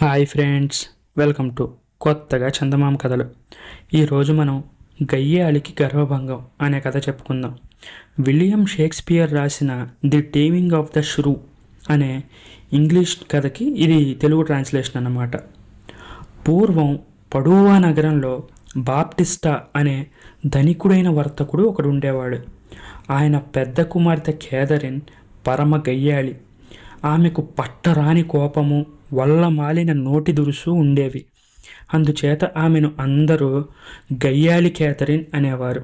Hi friends, welcome to కొత్తగా చందమామ కథలు. ఈరోజు మనం గయ్యాళికి గర్వభంగం అనే కథ చెప్పుకుందాం. విలియం షేక్స్పియర్ రాసిన ది టేమింగ్ ఆఫ్ ద ష్రూ అనే ఇంగ్లీష్ కథకి ఇది తెలుగు ట్రాన్స్లేషన్ అన్నమాట. పూర్వం పడూవా నగరంలో బాప్టిస్టా అనే ధనికుడైన వర్తకుడు ఒకడు ఉండేవాడు. ఆయన పెద్ద కుమార్తె కేథరిన్ పరమ గయ్యాళి. ఆమెకు పట్టరాని కోపము, వల్ల మాలిన నోటి దురుసు ఉండేవి. అందుచేత ఆమెను అందరూ గయ్యాళి కేథరిన్ అనేవారు.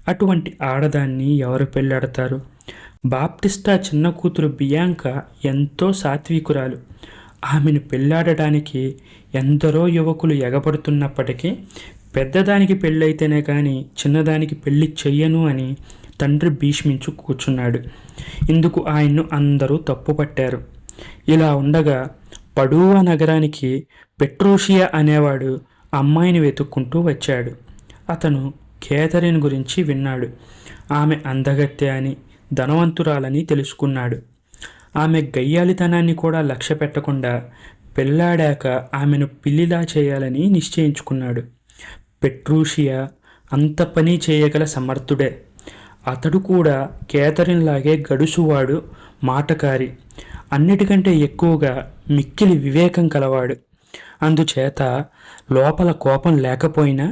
అటువంటి ఆడదాన్ని ఎవరు పెళ్ళాడతారు? బాప్టిస్టా చిన్న కూతురు బియాంకా ఎంతో సాత్వికురాలు. ఆమెను పెళ్ళాడటానికి ఎందరో యువకులు ఎగబడుతున్నప్పటికీ పెద్దదానికి పెళ్ళైతేనే కానీ చిన్నదానికి పెళ్ళి చెయ్యను అని తండ్రి భీష్మించు కూర్చున్నాడు. ఇందుకు ఆయన్ను అందరూ తప్పుపట్టారు. ఇలా ఉండగా పడూవా నగరానికి పెట్రోషియా అనేవాడు అమ్మాయిని వెతుక్కుంటూ వచ్చాడు. అతను కేథరిన్ గురించి విన్నాడు. ఆమె అందగత్తె అని, ధనవంతురాలని తెలుసుకున్నాడు. ఆమె గయ్యాలితనాన్ని కూడా లక్ష్య పెట్టకుండా పెళ్ళాడాక ఆమెను పిల్లిలా చేయాలని నిశ్చయించుకున్నాడు. పెట్రూషియా అంత పని చేయగల సమర్థుడే. అతడు కూడా కేథరిన్ లాగే గడుసువాడు, మాటకారి, అన్నిటికంటే ఎక్కువగా మిక్కిలి వివేకం కలవాడు. అందుచేత లోపల కోపం లేకపోయినా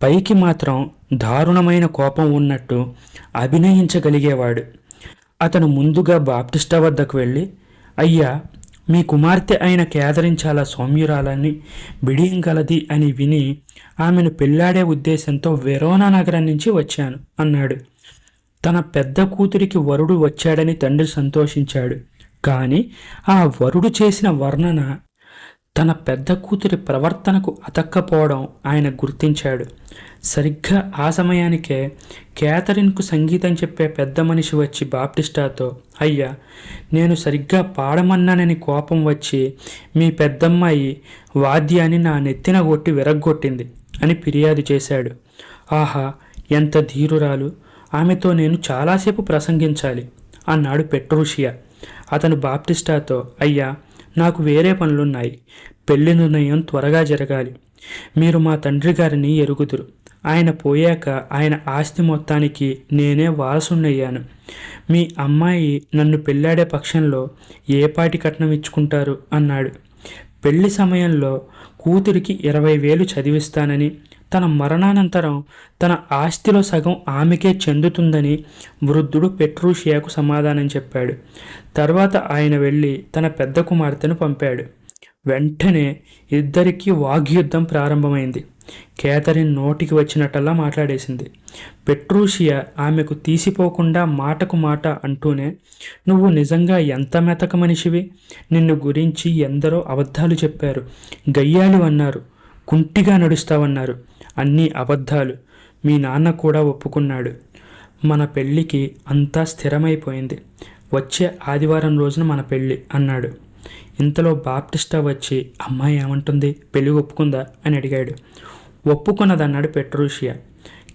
పైకి మాత్రం దారుణమైన కోపం ఉన్నట్టు అభినయించగలిగేవాడు. అతను ముందుగా బాప్టిస్టా వద్దకు వెళ్ళి, అయ్యా, మీ కుమార్తె అయిన కేథరిన్ చాలా సౌమ్యురాలని, బిడియం కలది అని విని ఆమెను పెళ్ళాడే ఉద్దేశంతో వెరోనా నగరం నుంచి వచ్చాను అన్నాడు. తన పెద్ద కూతురికి వరుడు వచ్చాడని తండ్రి సంతోషించాడు. కానీ ఆ వరుడు చేసిన వర్ణన తన పెద్ద కూతురి ప్రవర్తనకు అతక్కపోవడం ఆయన గుర్తించాడు. సరిగ్గా ఆ సమయానికే కేథరిన్కు సంగీతం చెప్పే పెద్ద మనిషి వచ్చి బాప్టిస్టాతో, అయ్యా, నేను సరిగ్గా పాడమన్నానని కోపం వచ్చి మీ పెద్దమ్మాయి వాద్యాన్ని నా నెత్తిన కొట్టి విరగ్గొట్టింది అని ఫిర్యాదు చేశాడు. ఆహా, ఎంత ధీరురాలు! ఆమెతో నేను చాలాసేపు ప్రసంగించాలి అన్నాడు పెట్రూషియా. అతను బాప్టిస్టాతో, అయ్యా, నాకు వేరే పనులున్నాయి. పెళ్లి నిర్ణయం త్వరగా జరగాలి. మీరు మా తండ్రి గారిని ఎరుగుదురు. ఆయన పోయాక ఆయన ఆస్తి మొత్తానికి నేనే వారసున్నయ్యాను. మీ అమ్మాయి నన్ను పెళ్ళాడే పక్షంలో ఏ పాటి కట్నం ఇచ్చుకుంటారు అన్నాడు. పెళ్లి సమయంలో కూతురికి 20,000 చదివిస్తానని, తన మరణానంతరం తన ఆస్తిలో సగం ఆమెకే చెందుతుందని వృద్ధుడు పెట్రూషియాకు సమాధానం చెప్పాడు. తర్వాత ఆయన వెళ్ళి తన పెద్ద కుమార్తెను పంపాడు. వెంటనే ఇద్దరికీ వాగ్యుద్ధం ప్రారంభమైంది. కేథరిన్ నోటికి వచ్చినట్టల్లా మాట్లాడేసింది. పెట్రూషియా ఆమెకు తీసిపోకుండా మాటకు మాట అంటూనే, నువ్వు నిజంగా ఎంత మెతక మనిషివి! నిన్ను గురించి ఎందరో అబద్ధాలు చెప్పారు. గయ్యాలు అన్నారు, కుంటిగా నడుస్తావన్నారు. అన్నీ అబద్ధాలు. మీ నాన్న కూడా ఒప్పుకున్నాడు. మన పెళ్ళికి అంతా స్థిరమైపోయింది. వచ్చే ఆదివారం రోజున మన పెళ్ళి అన్నాడు. ఇంతలో బాప్టిస్టా వచ్చి, అమ్మాయి ఏమంటుంది, పెళ్ళి ఒప్పుకుందా అని అడిగాడు. ఒప్పుకున్నదన్నాడు పెట్రూషియా.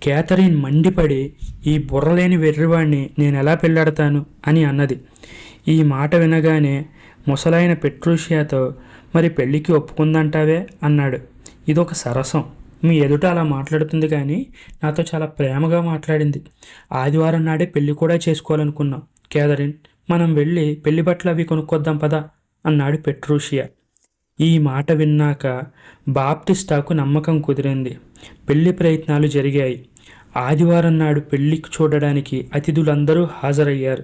కేథరిన్ మండిపడి, ఈ బుర్రలేని వెర్రివాణ్ణి నేను ఎలా పెళ్ళాడతాను అని అన్నది. ఈ మాట వినగానే ముసలైన పెట్రూషియాతో, మరి పెళ్ళికి ఒప్పుకుందంటావే అన్నాడు. ఇదొక సరసం. మీ ఎదుట అలా మాట్లాడుతుంది కానీ నాతో చాలా ప్రేమగా మాట్లాడింది. ఆదివారం నాడే పెళ్ళి కూడా చేసుకోవాలనుకున్నాం. కేథరిన్, మనం వెళ్ళి పెళ్లి బట్టలు అవి కొనుక్కొద్దాం పదా అన్నాడు పెట్రూషియా. ఈ మాట విన్నాక బాప్టిస్టాకు నమ్మకం కుదిరింది. పెళ్లి ప్రయత్నాలు జరిగాయి. ఆదివారం నాడు పెళ్లికి చూడడానికి అతిథులందరూ హాజరయ్యారు.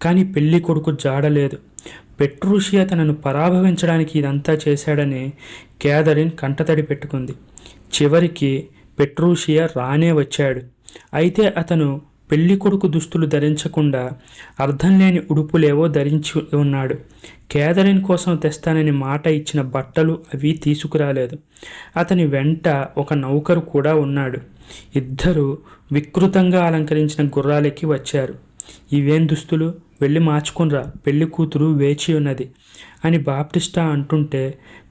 కానీ పెళ్లి కొడుకు జాడలేదు. పెట్రూషియా తనను పరాభవించడానికి ఇదంతా చేశాడని కేథరిన్ కంటతడి పెట్టుకుంది. చివరికి పెట్రూషియా రానే వచ్చాడు. అయితే అతను పెళ్లి కొడుకు దుస్తులు ధరించకుండా అర్థం లేని ఉడుపులేవో ధరించి ఉన్నాడు. కేథరిన్ కోసం తెస్తానని మాట ఇచ్చిన బట్టలు అవి తీసుకురాలేదు. అతని వెంట ఒక నౌకరు కూడా ఉన్నాడు. ఇద్దరు వికృతంగా అలంకరించిన గుర్రాలెక్కి వచ్చారు. ఇవేం దుస్తులు, వెళ్ళి మార్చుకునిరా, పెళ్లి కూతురు వేచి ఉన్నది అని బాప్టిస్టా అంటుంటే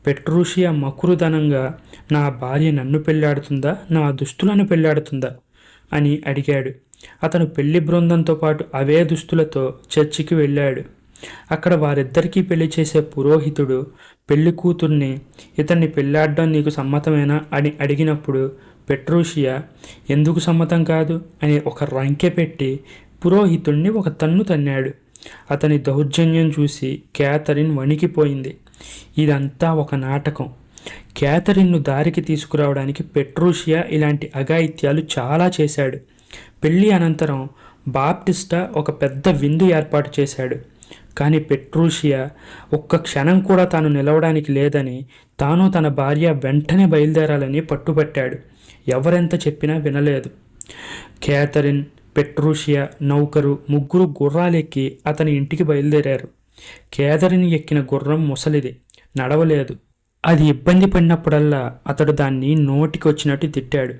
పెట్రూషియా మకురుదనంగా, నా భార్య నన్ను పెళ్ళాడుతుందా, నా దుస్తులను పెళ్ళాడుతుందా అని అడిగాడు. అతను పెళ్లి బృందంతో పాటు అవే దుస్తులతో చర్చికి వెళ్ళాడు. అక్కడ వారిద్దరికీ పెళ్లి చేసే పురోహితుడు పెళ్లి కూతుర్ని ఇతన్ని పెళ్ళాడడం నీకు సమ్మతమేనా అని అడిగినప్పుడు పెట్రూషియా ఎందుకు సమ్మతం కాదు అని ఒక రంకె పెట్టి పురోహితుణ్ణి ఒక తన్ను తన్నాడు. అతని దౌర్జన్యం చూసి క్యాథరిన్ వణికిపోయింది. ఇదంతా ఒక నాటకం. క్యాథరిన్ను దారికి తీసుకురావడానికి పెట్రూషియా ఇలాంటి అఘాయిత్యాలు చాలా చేశాడు. పెళ్లి అనంతరం బాప్టిస్టా ఒక పెద్ద విందు ఏర్పాటు చేశాడు. కానీ పెట్రూషియా ఒక్క క్షణం కూడా తాను నిలవడానికి లేదని, తాను తన భార్య వెంటనే బయలుదేరాలని పట్టుబట్టాడు. ఎవరెంత చెప్పినా వినలేదు. క్యాథరిన్, పెట్రూషియా, నౌకరు ముగ్గురు గుర్రాలెక్కి అతని ఇంటికి బయలుదేరారు. క్యాథరిన్ ఎక్కిన గుర్రం ముసలిది, నడవలేదు. అది ఇబ్బంది పడినప్పుడల్లా అతడు దాన్ని నోటికి వచ్చినట్టు తిట్టాడు.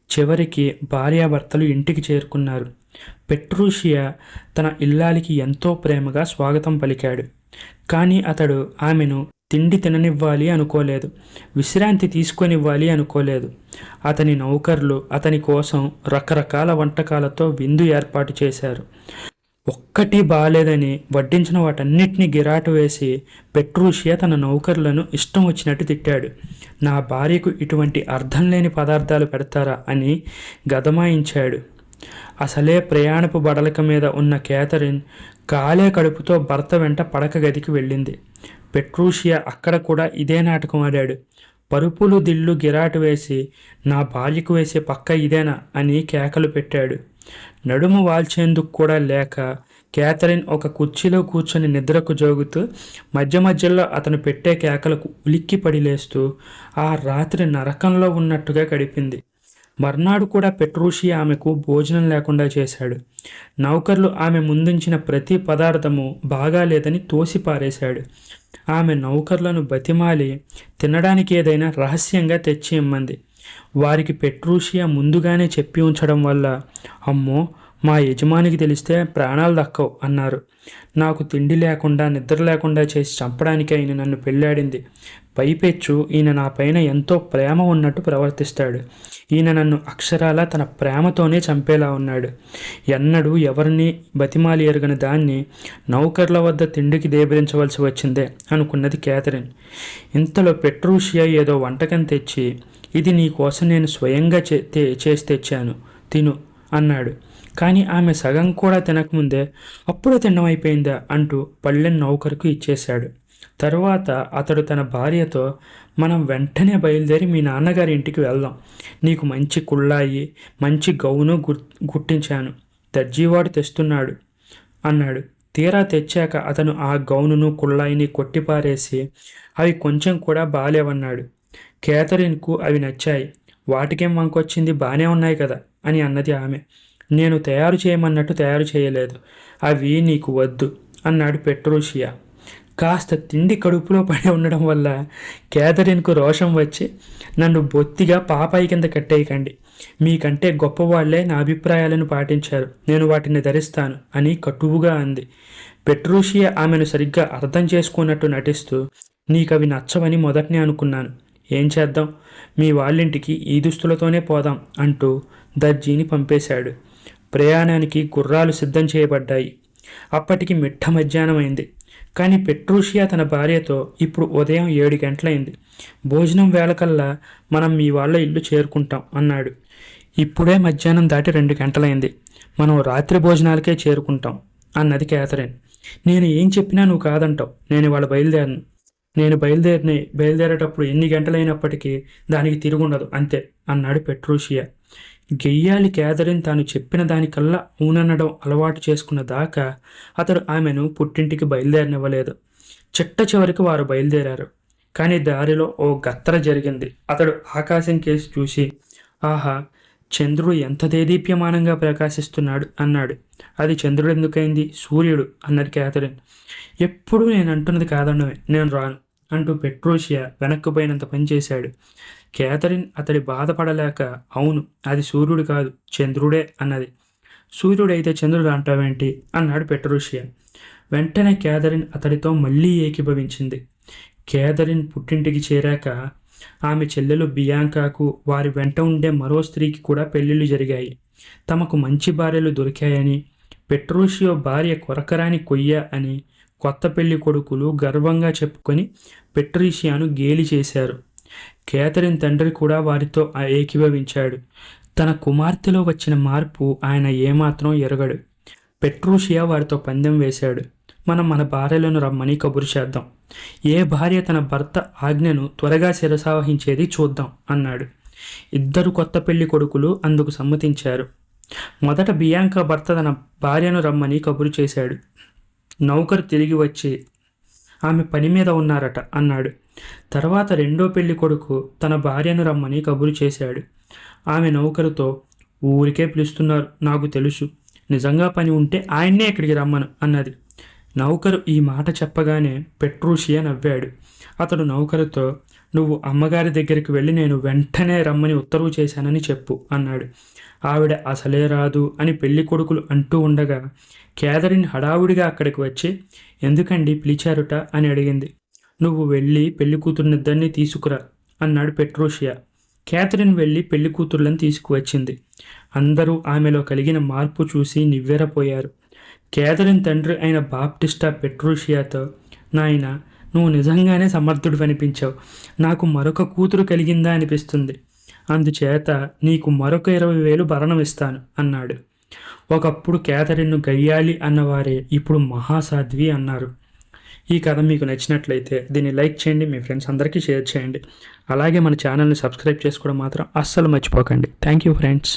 చివరికి భార్యాభర్తలు ఇంటికి చేరుకున్నారు. పెట్రూషియా తన ఇల్లాలికి ఎంతో ప్రేమగా స్వాగతం పలికాడు. కానీ అతడు ఆమెను తిండి తిననివ్వాలి అనుకోలేదు, విశ్రాంతి తీసుకొనివ్వాలి అనుకోలేదు. అతని నౌకర్లు అతని కోసం రకరకాల వంటకాలతో విందు ఏర్పాటు చేశారు. ఒక్కటి బాలేదని వడ్డించిన వాటన్నిటినీ గిరాటు వేసి పెట్రూషియా తన నౌకర్లను ఇష్టం వచ్చినట్టు తిట్టాడు. నా భార్యకు ఇటువంటి అర్థం లేని పదార్థాలు పెడతారా అని గదమాయించాడు. అసలే ప్రయాణపు బడలక మీద ఉన్న క్యాథరిన్ కాలే కడుపుతో భర్త వెంట పడక గదికి వెళ్ళింది. పెట్రూషియా అక్కడ కూడా ఇదే నాటకం ఆడాడు. పరుపులు దిళ్ళు గిరాటు వేసి నా భార్యకు వేసే పక్క ఇదేనా అని కేకలు పెట్టాడు. నడుము వాల్చేందుకు కూడా లేక క్యాథరిన్ ఒక కుర్చీలో కూర్చొని నిద్రకు జోగుతూ మధ్య మధ్యలో అతను పెట్టే కేకలకు ఉలిక్కి పడి లేస్తూ ఆ రాత్రి నరకంలో ఉన్నట్టుగా గడిపింది. మర్నాడు కూడా పెట్రూషియా ఆమెకు భోజనం లేకుండా చేశాడు. నౌకర్లు ఆమె ముందుంచిన ప్రతి పదార్థము బాగాలేదని తోసిపారేశాడు. ఆమె నౌకర్లను బతిమాలి తినడానికి ఏదైనా రహస్యంగా తెచ్చి ఇమ్మంది. వారికి పెట్రూషియా ముందుగానే చెప్పి ఉంచడం వల్ల అమ్మో మా యజమానికి తెలిస్తే ప్రాణాలు దక్కవు అన్నారు. నాకు తిండి లేకుండా నిద్ర లేకుండా చేసి చంపడానికి ఆయన నన్ను పెళ్ళాడింది. పైపెచ్చు ఈయన నా పైన ఎంతో ప్రేమ ఉన్నట్టు ప్రవర్తిస్తాడు. ఈయన నన్ను అక్షరాలా తన ప్రేమతోనే చంపేలా ఉన్నాడు. ఎన్నడూ ఎవరిని బతిమాలి ఎరగని దాన్ని నౌకర్ల వద్ద తిండికి దేబరించవలసి వచ్చిందే అనుకున్నది క్యాథరిన్. ఇంతలో పెట్రూషియా ఏదో వంటకం తెచ్చి ఇది నీ కోసం నేను స్వయంగా చేసి తెచ్చాను, తిను అన్నాడు. కానీ ఆమె సగం కూడా తినకముందే అప్పుడే తినడం అయిపోయిందా అంటూ పళ్ళెం నౌకరుకు ఇచ్చేశాడు. తరువాత అతడు తన భార్యతో మనం వెంటనే బయలుదేరి మీ నాన్నగారి ఇంటికి వెళ్దాం, నీకు మంచి కుళ్ళాయి మంచి గౌను గుట్టించాను, దర్జీవాడు తెస్తున్నాడు అన్నాడు. తీరా తెచ్చాక అతను ఆ గౌనును కుళ్ళాయిని కొట్టిపారేసి అవి కొంచెం కూడా బాలేవన్నాడు. క్యాథరిన్కు అవి నచ్చాయి. వాటికేం వంకొచ్చింది, బాగానే ఉన్నాయి కదా అని అన్నది ఆమె. నేను తయారు చేయమన్నట్టు తయారు చేయలేదు, అవి నీకు వద్దు అన్నాడు పెట్రూషియా. కాస్త తిండి కడుపులో పడి ఉండడం వల్ల క్యాథరిన్కు రోషం వచ్చి నన్ను బొత్తిగా పాపాయి కింద కట్టేయకండి, మీకంటే గొప్పవాళ్లే నా అభిప్రాయాలను పాటించారు, నేను వాటిని ధరిస్తాను అని కటువుగా అంది. పెట్రూషియా ఆమెను సరిగ్గా అర్థం చేసుకున్నట్టు నటిస్తూ నీకవి నచ్చవని మొదటనే అనుకున్నాను, ఏం చేద్దాం, మీ వాళ్ళింటికి ఈ దుస్తులతోనే పోదాం అంటూ దర్జీని పంపేశాడు. ప్రయాణానికి గుర్రాలు సిద్ధం చేయబడ్డాయి. అప్పటికి మిట్ట మధ్యాహ్నమైంది. కానీ పెట్రూషియా తన భార్యతో ఇప్పుడు ఉదయం 7 గంటలైంది, భోజనం వేళకల్లా మనం మీ వాళ్ళ ఇల్లు చేరుకుంటాం అన్నాడు. ఇప్పుడే మధ్యాహ్నం దాటి 2 గంటలైంది, మనం రాత్రి భోజనాలకే చేరుకుంటాం అన్నది క్యాథరిన్. నేను ఏం చెప్పినా నువ్వు కాదంటావు, నేను ఇవాళ బయలుదేరను, నేను బయలుదేరేటప్పుడు ఎన్ని గంటలైనప్పటికీ దానికి తిరుగుండదు అంతే అన్నాడు పెట్రూషియా. గెయ్యాలి క్యాథరిన్ తాను చెప్పిన దానికల్లా ఊననడం అలవాటు చేసుకున్న దాకా అతడు ఆమెను పుట్టింటికి బయలుదేరనివ్వలేదు. చిట్ట చివరికి వారు బయలుదేరారు. కానీ దారిలో ఓ గత్తర జరిగింది. అతడు ఆకాశం కేసి చూసి ఆహా, చంద్రుడు ఎంత దేదీప్యమానంగా ప్రకాశిస్తున్నాడు అన్నాడు. అది చంద్రుడు ఎందుకైంది, సూర్యుడు అన్నది క్యాథరిన్. ఎప్పుడూ నేను అంటున్నది కాదన్నవే, నేను రాను అంటూ పెట్రూషియా వెనక్కుపోయినంత పనిచేశాడు. క్యాథరిన్ అతడి బాధపడలేక అవును, అది సూర్యుడు కాదు చంద్రుడే అన్నది. సూర్యుడైతే చంద్రుడు అంటావేంటి అన్నాడు పెట్రూషియా. వెంటనే క్యాథరిన్ అతడితో మళ్ళీ ఏకీభవించింది. క్యాథరిన్ పుట్టింటికి చేరాక ఆమె చెల్లెలు బియాంకాకు వారి వెంట ఉండే మరో స్త్రీకి కూడా పెళ్లిళ్ళు జరిగాయి. తమకు మంచి భార్యలు దొరికాయని, పెట్రూషియో భార్య కొరకరాని కొయ్య అని కొత్త పెళ్లి కొడుకులు గర్వంగా చెప్పుకొని పెట్రీషియాను గేలి చేశారు. కేథరిన్ తండ్రి కూడా వారితో ఏకీభవించాడు. తన కుమార్తెలో వచ్చిన మార్పు ఆయన ఏమాత్రం ఎరగడు. పెట్రూషియా వారితో పందెం వేశాడు. మనం మన భార్యలను రమ్మని కబురు చేద్దాం. ఏ భార్య తన భర్త ఆజ్ఞను త్వరగా శిరసావహించేది చూద్దాం అన్నాడు. ఇద్దరు కొత్త పెళ్లి కొడుకులు అందుకు సమ్మతించారు. మొదట బియాంకా భర్త తన భార్యను రమ్మని కబురు చేశాడు. నౌకరు తిరిగి వచ్చి ఆమె పని మీద ఉన్నారట అన్నాడు. తర్వాత రెండో పెళ్లి కొడుకు తన భార్యను రమ్మని కబురు చేశాడు. ఆమె నౌకరుతో, ఊరికే పిలుస్తున్నారు, నాకు తెలుసు, నిజంగా పని ఉంటే ఆయన్నే ఇక్కడికి రమ్మను అన్నది. నౌకరు ఈ మాట చెప్పగానే పెట్రూషియా నవ్వాడు. అతడు నౌకరుతో, నువ్వు అమ్మగారి దగ్గరికి వెళ్ళి నేను వెంటనే రమ్మని ఉత్తర్వు చేశానని చెప్పు అన్నాడు. ఆవిడ అసలే రాదు అని పెళ్లి కొడుకులు అంటూ ఉండగా కేథరిన్ హడావుడిగా అక్కడికి వచ్చి, ఎందుకండి పిలిచారుట అని అడిగింది. నువ్వు వెళ్ళి పెళ్లి కూతురునిద్దరినీ తీసుకురా అన్నాడు పెట్రూషియా. కేథరిన్ వెళ్ళి పెళ్లి కూతుర్లను తీసుకువచ్చింది. అందరూ ఆమెలో కలిగిన మార్పు చూసి నివ్వెరపోయారు. కేథరిన్ తండ్రి అయిన బాప్టిస్టా పెట్రూషియాతో, నాయనా, నువ్వు నిజంగానే సమర్థుడు అనిపించావు. నాకు మరొక కూతురు కలిగిందా అనిపిస్తుంది. అందుచేత నీకు మరొక 20,000 భరణం ఇస్తాను అన్నాడు. ఒకప్పుడు కేథరిన్ను గయ్యాలి అన్నవారే ఇప్పుడు మహాసాధ్వి అన్నారు. ఈ కథ మీకు నచ్చినట్లయితే దీన్ని లైక్ చేయండి, మీ ఫ్రెండ్స్ అందరికీ షేర్ చేయండి. అలాగే మన ఛానల్ని సబ్స్క్రైబ్ చేసుకోవడం మాత్రం అస్సలు మర్చిపోకండి. Thank you friends.